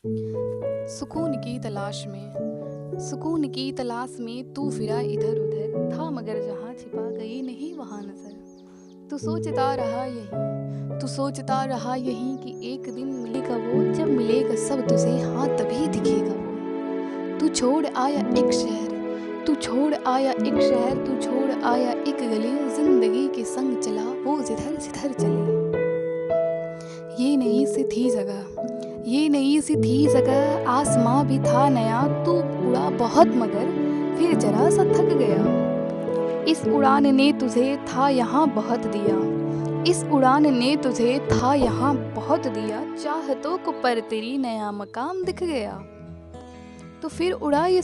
सुकून की तलाश में तू फिरा इधर उधर, था मगर जहाँ छिपा गई नहीं वहाँ नजर। तू सोचता रहा यही कि एक दिन मिलेगा वो, जब मिलेगा सब तुझे, हाँ तभी दिखेगा वो। तू छोड़ आया एक शहर, तू छोड़ आया एक गली, जिंदगी के संग चला वो जिधर जिधर चले। ये नई सी थी जगह, आसमां भी था नया, तू उड़ा बहुत मगर फिर जरा सा थक गया। इस उड़ान ने तुझे था यहाँ बहुत दिया, चाहतों को पर तेरी नया मकाम दिख गया। तो फिर उड़ा ये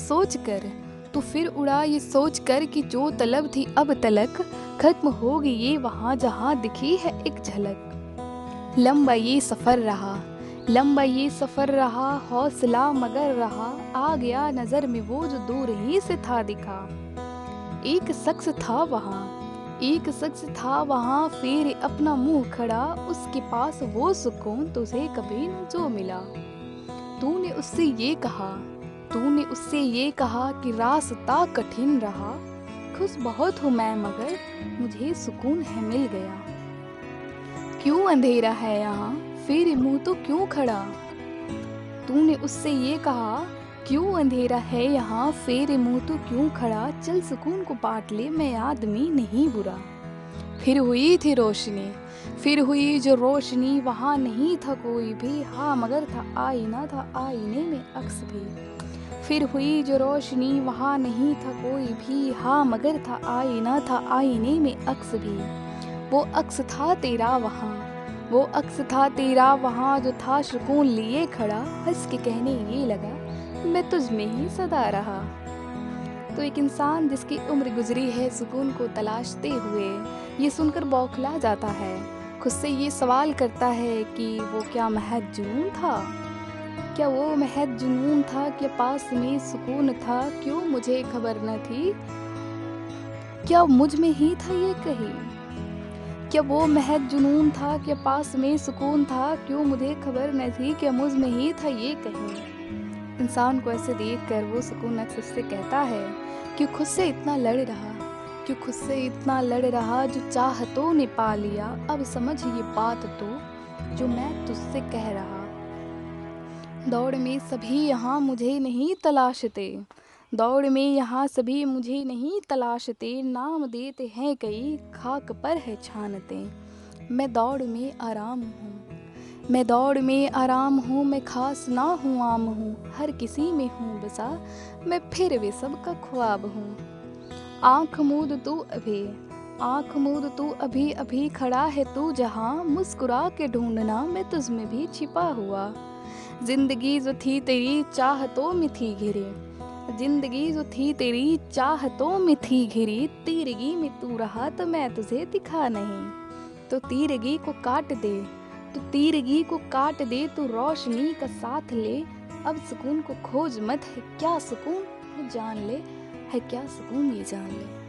सोच कर कि जो तलब थी अब तलक खत्म होगी ये वहाँ जहाँ दिखी है एक झलक। लंबा ये सफर रहा, हौसला मगर रहा, आ गया नजर में वो जो दूर ही से था दिखा। एक शख्स था वहाँ फिर अपना मुंह खड़ा, उसके पास वो सुकून तुझे कभी न जो मिला। तूने उससे ये कहा कि रास्ता कठिन रहा, खुश बहुत हूँ मैं मगर मुझे सुकून है मिल गया। क्यों अंधेरा है यहाँ फिर मुंह तो क्यों खड़ा। तूने उससे ये कहा क्यों अंधेरा है यहाँ फिर मुंह तो क्यों खड़ा, चल सुकून को बांट ले मैं आदमी नहीं बुरा। फिर हुई जो रोशनी, वहाँ नहीं था कोई भी, हाँ मगर था आईने में अक्स भी। फिर हुई जो रोशनी, वहाँ नहीं था कोई भी, हाँ मगर था आईने में अक्स भी। वो अक्स था तेरा वहाँ जो था सुकून लिए खड़ा, हंस के कहने ये लगा मैं तुझ में ही सदा रहा। तो एक इंसान जिसकी उम्र गुजरी है सुकून को तलाशते हुए, ये सुनकर बौखला जाता है। खुद से ये सवाल करता है कि वो क्या महज जुनून था, क्या पास में सुकून था, क्यों मुझे खबर न थी, क्या मुझ में ही था ये कहीं। क्या वो महज जुनून था, क्या पास में सुकून था, क्यों मुझे खबर न थी, क्या मुझ में ही था ये कहीं। इंसान को ऐसे देख कर वो सुकून अक्सर से कहता है कि खुद से इतना लड़ रहा जो चाहतों ने पा लिया, अब समझ ये बात तो जो मैं तुझसे कह रहा। दौड़ में सभी यहाँ मुझे नहीं तलाशते, नाम देते हैं कई, खाक पर है छानते। मैं दौड़ में आराम हूँ, मैं खास ना हूँ आम हूँ, हर किसी में हूँ बसा, मैं फिर भी सबका ख्वाब हूँ। आँख मूंद तू अभी खड़ा है तू जहाँ, मुस्कुरा के ढूंढना मैं तुझ में भी छिपा हुआ। जिंदगी जो थी तेरी चाहतों में थी घिरी, तीरगी में तू रहा तो मैं तुझे दिखा नहीं। तो तीरगी को काट दे तू रोशनी का साथ ले, अब सुकून को खोज मत, है क्या सुकून ये जान ले।